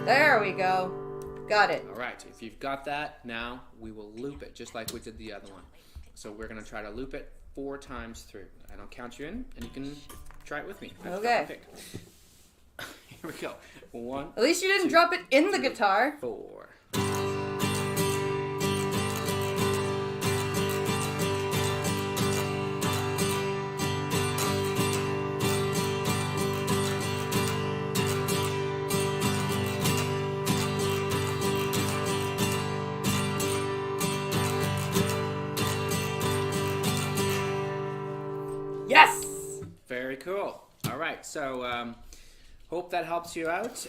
There we go. Got it. All right, if you've got that, now we will loop it just like we did the other one. So we're going to try to loop it 4 times through. And I'll count you in, and you can try it with me. Okay. Here we go. 1. At least you didn't drop it in the guitar. 4. Yes! Very cool. All right, so hope that helps you out.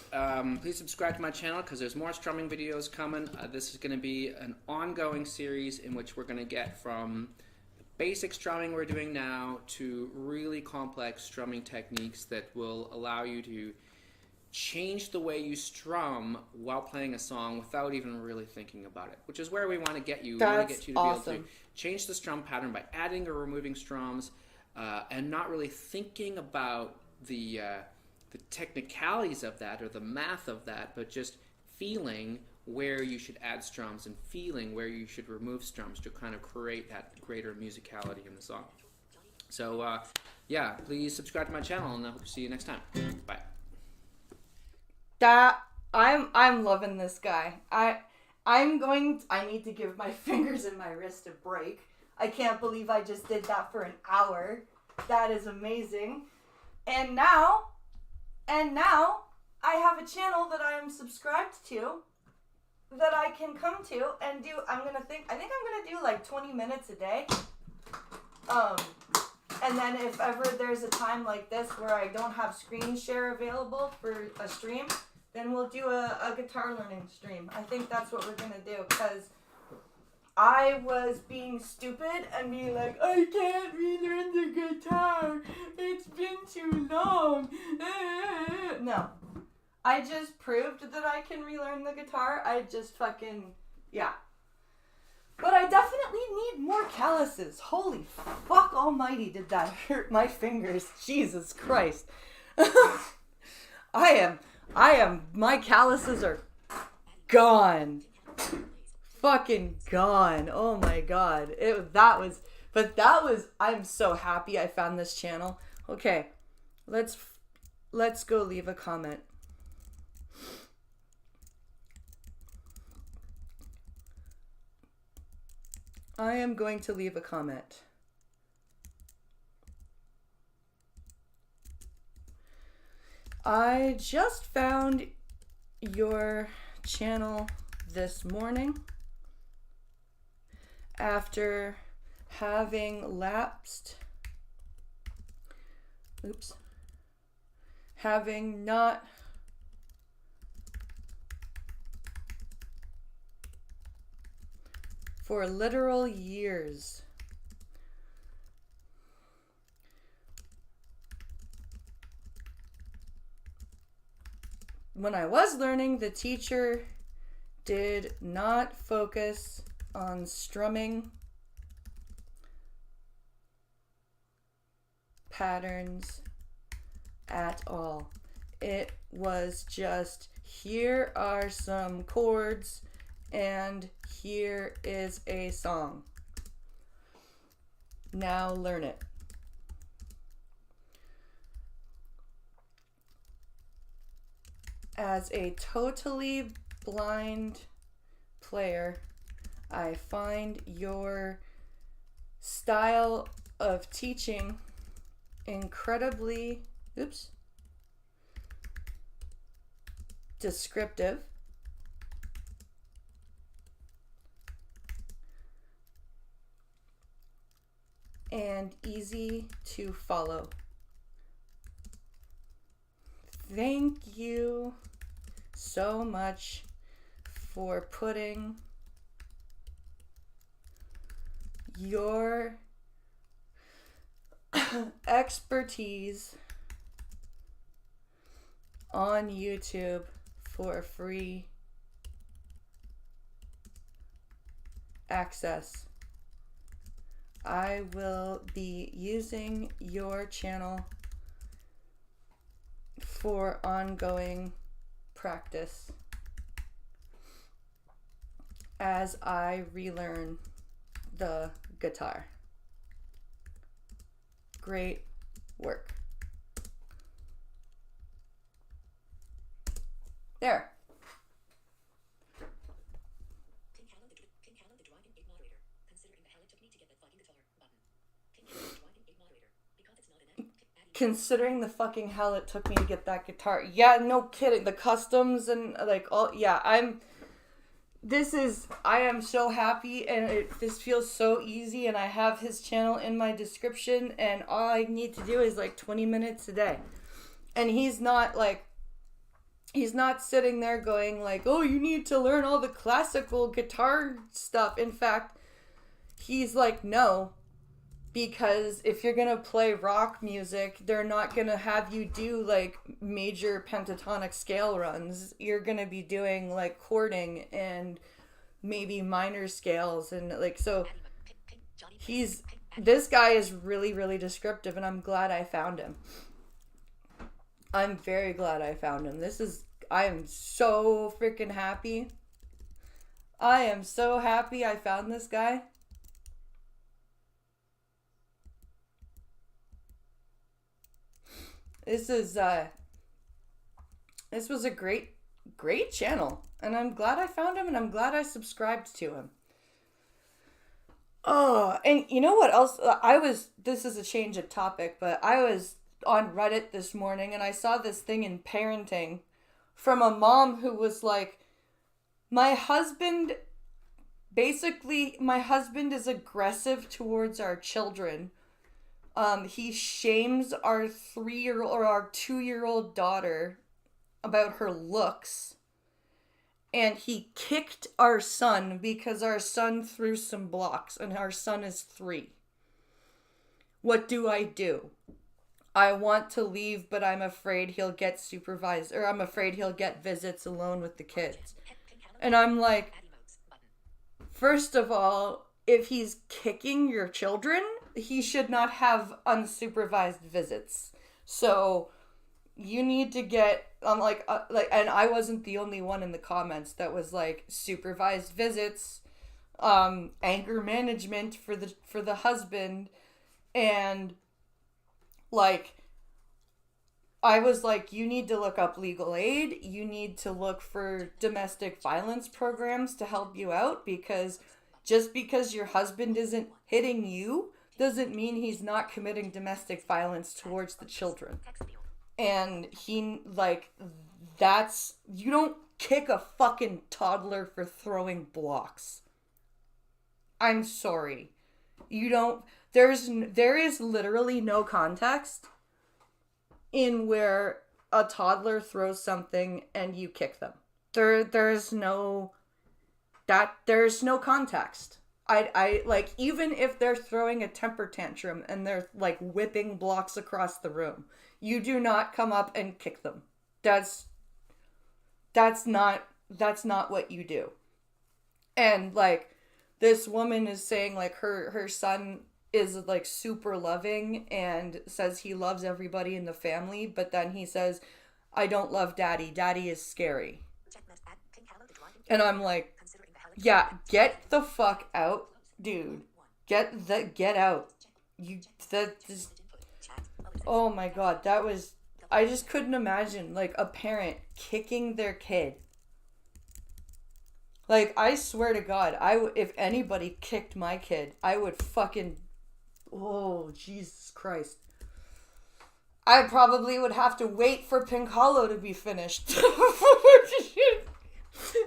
Please subscribe to my channel because there's more strumming videos coming. This is going to be an ongoing series in which we're going to get from the basic strumming we're doing now to really complex strumming techniques that will allow you to change the way you strum while playing a song without even really thinking about it, which is where we want to get you. We want to get you to be able to change the strum pattern by adding or removing strums and not really thinking about the technicalities of that or the math of that, but just feeling where you should add strums and feeling where you should remove strums to kind of create that greater musicality in the song. So yeah, please subscribe to my channel, and I hope to see you next time. Bye. I'm loving this guy. I need to give my fingers and my wrist a break. I can't believe I just did that for an hour. That is amazing. And now I have a channel that I am subscribed to that I can come to and do. I think I'm gonna do like 20 minutes a day. And then if ever there's a time like this where I don't have screen share available for a stream, then we'll do a guitar learning stream. I think that's what we're gonna do, because I was being stupid and being like, I can't relearn the guitar. It's been too long. No. I just proved that I can relearn the guitar. I just fucking, yeah. But I definitely need more calluses. Holy fuck almighty, did that hurt my fingers. Jesus Christ. My calluses are gone. Fucking gone. Oh my god. I'm so happy I found this channel. Okay. Let's go leave a comment. I am going to leave a comment. I just found your channel this morning after having not for literal years. When I was learning, the teacher did not focus on strumming patterns at all. It was just, here are some chords and here is a song. Now learn it. As a totally blind player, I find your style of teaching incredibly, descriptive and easy to follow. Thank you so much for putting your expertise on YouTube for free access. I will be using your channel for ongoing practice as I relearn the guitar. Great work. There. Pink Hallow the driving aid moderator. Considering the hell it took me to get that fucking guitar button. Pink Hallow the driving aid moderator. Because it's not an Addy. Considering the fucking hell it took me to get that guitar. Yeah, no kidding. The customs and like all, yeah, I am so happy, and this feels so easy, and I have his channel in my description, and all I need to do is like 20 minutes a day. And he's not sitting there going like, oh, you need to learn all the classical guitar stuff. In fact, he's like, no, because if you're gonna play rock music, they're not gonna have you do like major pentatonic scale runs. You're gonna be doing like chording and maybe minor scales, and like, so this guy is really, really descriptive, and I'm glad I found him. I'm very glad I found him. I am so freaking happy. I am so happy I found this guy. This was a great channel, and I'm glad I found him, and I'm glad I subscribed to him. Oh, and you know what else? This is a change of topic, but I was on Reddit this morning, and I saw this thing in parenting from a mom who was like, my husband is aggressive towards our children. He shames our 3-year-old or our 2-year-old daughter about her looks. And he kicked our son because our son threw some blocks, and our son is 3. What do I do? I want to leave, but I'm afraid he'll get supervised, or I'm afraid he'll get visits alone with the kids. And I'm like, first of all, if he's kicking your children, he should not have unsupervised visits. So you need to get, and I wasn't the only one in the comments that was like, supervised visits, anger management for the husband, and like, I was like, you need to look up legal aid. You need to look for domestic violence programs to help you out, because just because your husband isn't hitting you doesn't mean he's not committing domestic violence towards the children. And you don't kick a fucking toddler for throwing blocks. I'm sorry. There is literally no context in where a toddler throws something and you kick them. There's no context. I like, even if they're throwing a temper tantrum and they're like whipping blocks across the room, you do not come up and kick them. That's not what you do. And like, this woman is saying like her son is like super loving and says he loves everybody in the family, but then he says, I don't love daddy. Daddy is scary. And I'm like, yeah, get the fuck out, dude. Get out. Oh my god, I just couldn't imagine like a parent kicking their kid. Like, I swear to God, if anybody kicked my kid, I would fucking, oh, Jesus Christ. I probably would have to wait for Pink Hollow to be finished.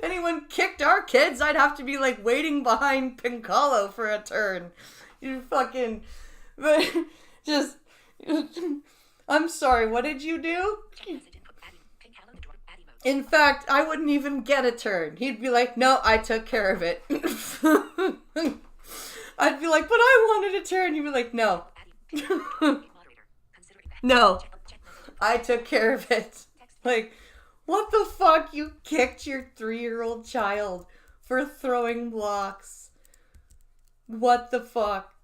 Anyone kicked our kids, I'd have to be like waiting behind Pink Hollow for a turn. You fucking, but just, I'm sorry, what did you do? In fact, I wouldn't even get a turn. He'd be like, no, I took care of it. I'd be like, but I wanted a turn. He'd be like, no. No. I took care of it. Like, what the fuck? You kicked your 3-year-old child for throwing blocks. What the fuck?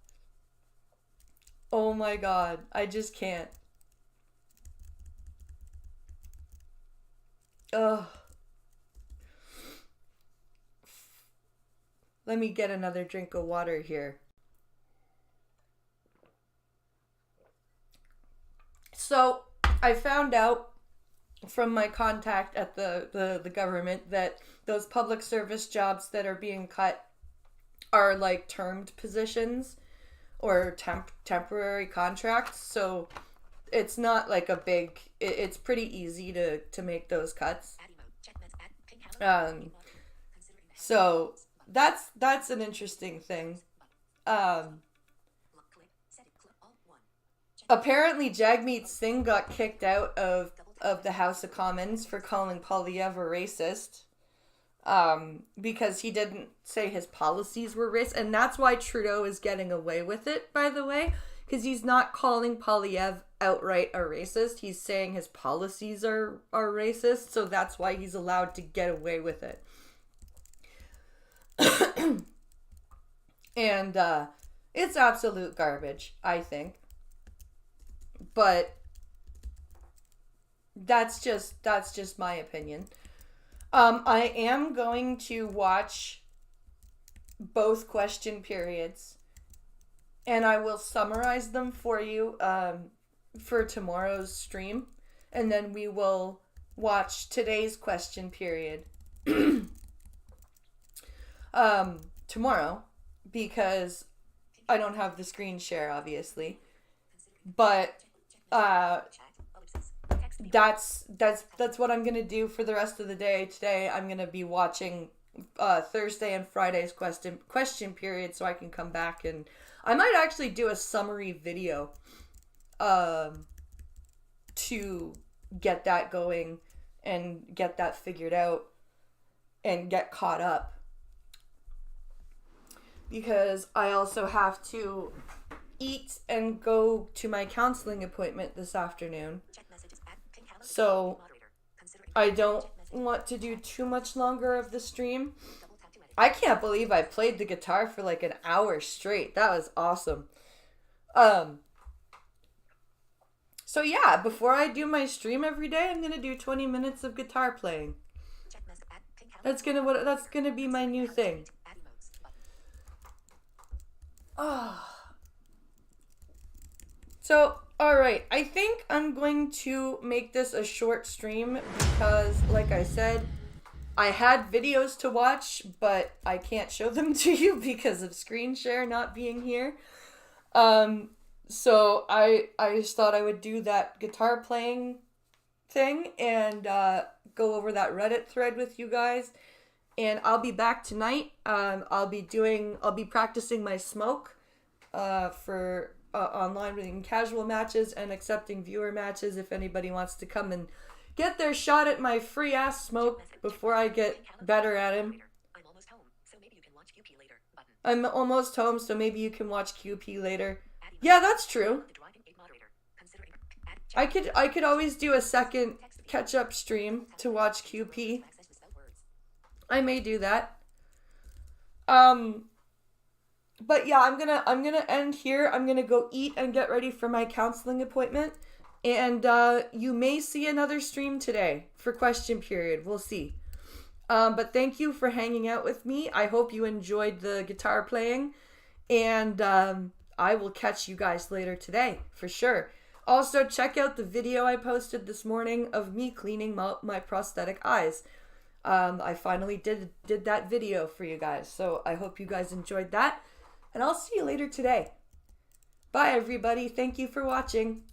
Oh my god, I just can't. Ugh. Let me get another drink of water here. So, I found out from my contact at the government that those public service jobs that are being cut are like termed positions or temporary contracts. So, it's not like a big, it's pretty easy to make those cuts. So that's an interesting thing. Apparently Jagmeet Singh got kicked out of the House of Commons for calling Polyev a racist. Because he didn't say his policies were racist, and that's why Trudeau is getting away with it, by the way, because he's not calling Polyev outright a racist. He's saying his policies are racist, so that's why he's allowed to get away with it. And it's absolute garbage, I think. But that's just my opinion. I am going to watch both question periods, and I will summarize them for you for tomorrow's stream, and then we will watch today's question period tomorrow, because I don't have the screen share, obviously, but that's what I'm gonna do for the rest of the day. Today I'm gonna be watching Thursday and Friday's question period, so I can come back, and I might actually do a summary video to get that going and get that figured out and get caught up, because I also have to eat and go to my counseling appointment this afternoon. So I don't want to do too much longer of the stream. I can't believe I played the guitar for like an hour straight. That was awesome. So yeah, before I do my stream every day, I'm gonna do 20 minutes of guitar playing. That's gonna be my new thing. So, alright, I think I'm going to make this a short stream because, like I said, I had videos to watch, but I can't show them to you because of screen share not being here. So I just thought I would do that guitar playing thing and go over that Reddit thread with you guys. And I'll be back tonight. I'll be practicing my smoke for online winning casual matches and accepting viewer matches if anybody wants to come and get their shot at my free ass smoke before I get better at him. I'm almost home, so maybe you can watch QP later. Yeah, that's true. I could always do a second catch-up stream to watch QP. I may do that. But yeah, I'm gonna end here. I'm gonna go eat and get ready for my counseling appointment. And you may see another stream today for question period. We'll see. But thank you for hanging out with me. I hope you enjoyed the guitar playing. And I will catch you guys later today, for sure. Also, check out the video I posted this morning of me cleaning my prosthetic eyes. I finally did that video for you guys. So I hope you guys enjoyed that. And I'll see you later today. Bye, everybody. Thank you for watching.